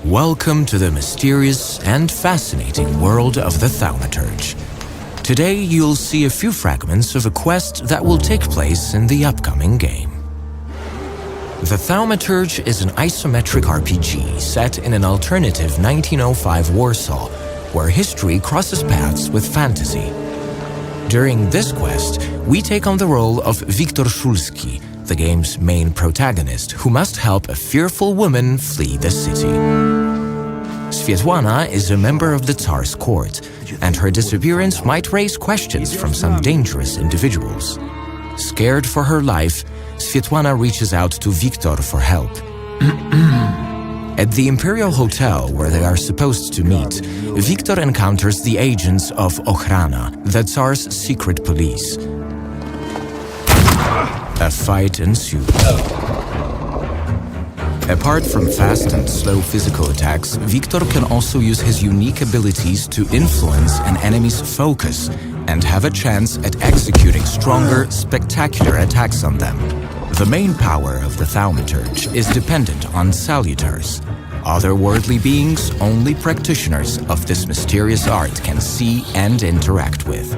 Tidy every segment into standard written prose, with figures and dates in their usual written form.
Welcome to the mysterious and fascinating world of the Thaumaturge. Today you'll see a few fragments of a quest that will take place in the upcoming game. The Thaumaturge is an isometric RPG set in an alternative 1905 Warsaw, where history crosses paths with fantasy. During this quest, we take on the role of Wiktor Szulski, the game's main protagonist, who must help a fearful woman flee the city. Swietłana is a member of the Tsar's court, and her disappearance might raise questions from some dangerous individuals. Scared for her life, Swietłana reaches out to Wiktor for help. At the Imperial Hotel where they are supposed to meet, Wiktor encounters the agents of Ochrana, the Tsar's secret police. A fight ensues. Apart from fast and slow physical attacks, Wiktor can also use his unique abilities to influence an enemy's focus and have a chance at executing stronger, spectacular attacks on them. The main power of the Thaumaturge is dependent on salutars, otherworldly beings only practitioners of this mysterious art can see and interact with.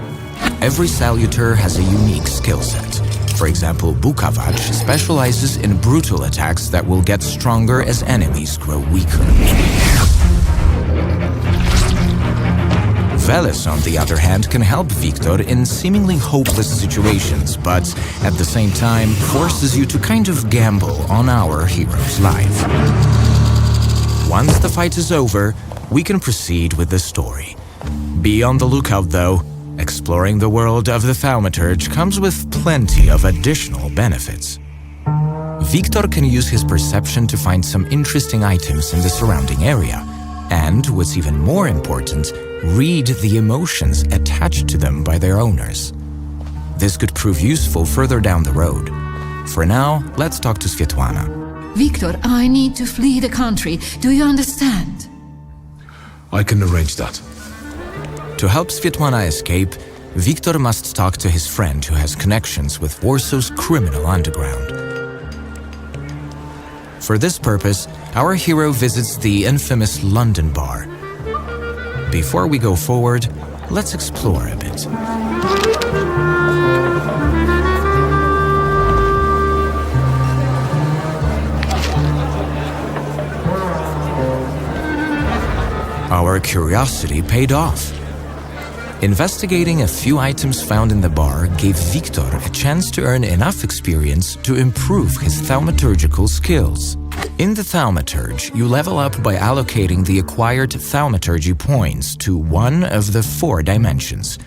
Every salutar has a unique skill set. For example, Bukavach specializes in brutal attacks that will get stronger as enemies grow weaker. Veles, on the other hand, can help Wiktor in seemingly hopeless situations, but at the same time forces you to kind of gamble on our hero's life. Once the fight is over, we can proceed with the story. Be on the lookout, though. Exploring the world of the Thaumaturge comes with plenty of additional benefits. Wiktor can use his perception to find some interesting items in the surrounding area, and, what's even more important, read the emotions attached to them by their owners. This could prove useful further down the road. For now, let's talk to Swietłana. Wiktor, I need to flee the country. Do you understand? I can arrange that. To help Swietłana escape, Wiktor must talk to his friend who has connections with Warsaw's criminal underground. For this purpose, our hero visits the infamous London bar. Before we go forward, let's explore a bit. Our curiosity paid off. Investigating a few items found in the bar gave Wiktor a chance to earn enough experience to improve his thaumaturgical skills. In the Thaumaturge, you level up by allocating the acquired thaumaturgy points to one of the 4 dimensions: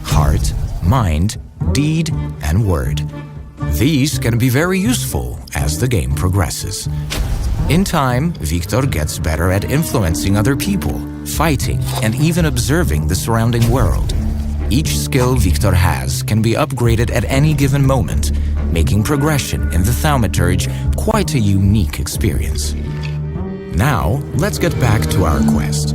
heart, mind, deed, and word. These can be very useful as the game progresses. In time, Wiktor gets better at influencing other people, fighting, and even observing the surrounding world. Each skill Wiktor has can be upgraded at any given moment, making progression in the Thaumaturge quite a unique experience. Now, let's get back to our quest.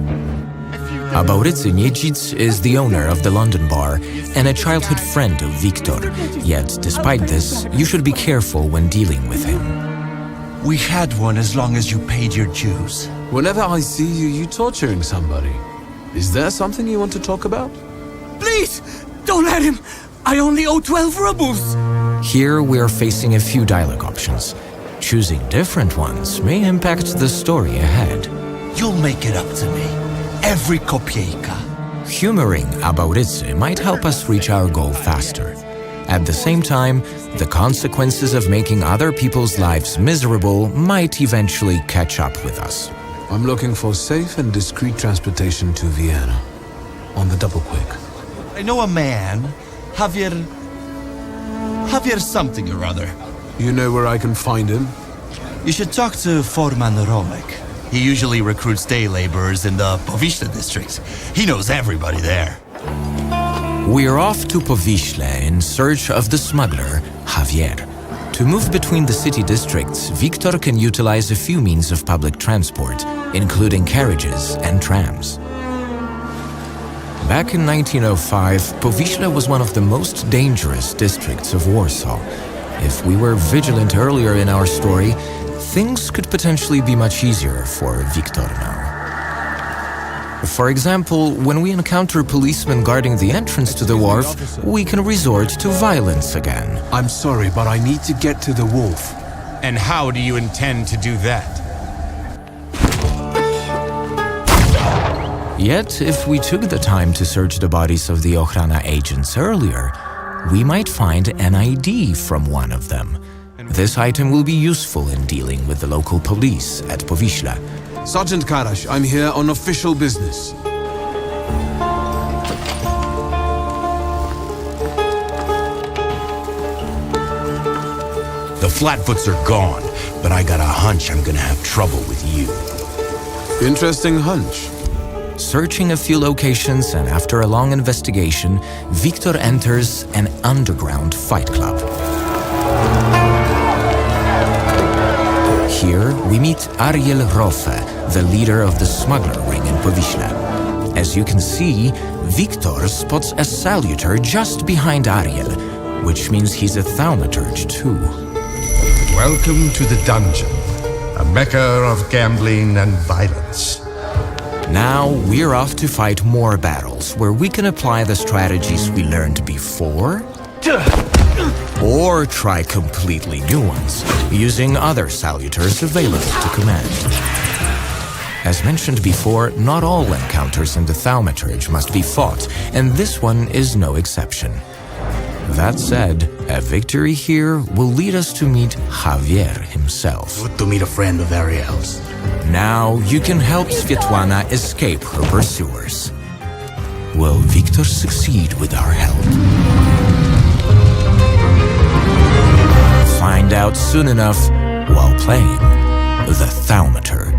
Abaurycy Niecic is the owner of the London bar and a childhood friend of Wiktor, yet despite this, you should be careful when dealing with him. We had one as long as you paid your dues. Whenever I see you, you torturing somebody. Is there something you want to talk about? Please! Don't let him! I only owe 12 rubles! Here we're facing a few dialogue options. Choosing different ones may impact the story ahead. You'll make it up to me. Every kopiejka. Humoring Abaurycy might help us reach our goal faster. At the same time, the consequences of making other people's lives miserable might eventually catch up with us. I'm looking for safe and discreet transportation to Vienna. On the double quick. I know a man, Javier something or other. You know where I can find him? You should talk to Foreman Romek. He usually recruits day laborers in the Powiśle district. He knows everybody there. We're off to Powiśle in search of the smuggler, Javier. To move between the city districts, Wiktor can utilize a few means of public transport, including carriages and trams. Back in 1905, Powiśle was one of the most dangerous districts of Warsaw. If we were vigilant earlier in our story, things could potentially be much easier for Victor now. For example, when we encounter policemen guarding the entrance to the wharf, we can resort to violence again. I'm sorry, but I need to get to the wharf. And how do you intend to do that? Yet, if we took the time to search the bodies of the Ochrana agents earlier, we might find an ID from one of them. This item will be useful in dealing with the local police at Powiśla. Sergeant Karash, I'm here on official business. The Flatfoots are gone, but I got a hunch I'm gonna have trouble with you. Interesting hunch. Searching a few locations and after a long investigation, Victor enters an underground fight club. Here, we meet Ariel Rofe, the leader of the smuggler ring in Powiśla. As you can see, Victor spots a saluter just behind Ariel, which means he's a thaumaturge too. Welcome to the dungeon, a mecca of gambling and violence. Now, we're off to fight more battles where we can apply the strategies we learned before, or try completely new ones, using other saluters available to command. As mentioned before, not all encounters in the Thaumaturge must be fought, and this one is no exception. That said, a victory here will lead us to meet Javier himself. Good to meet a friend of Ariel's. Now you can help Svetlana escape her pursuers. Will Victor succeed with our help? Find out soon enough while playing the Thaumaturge.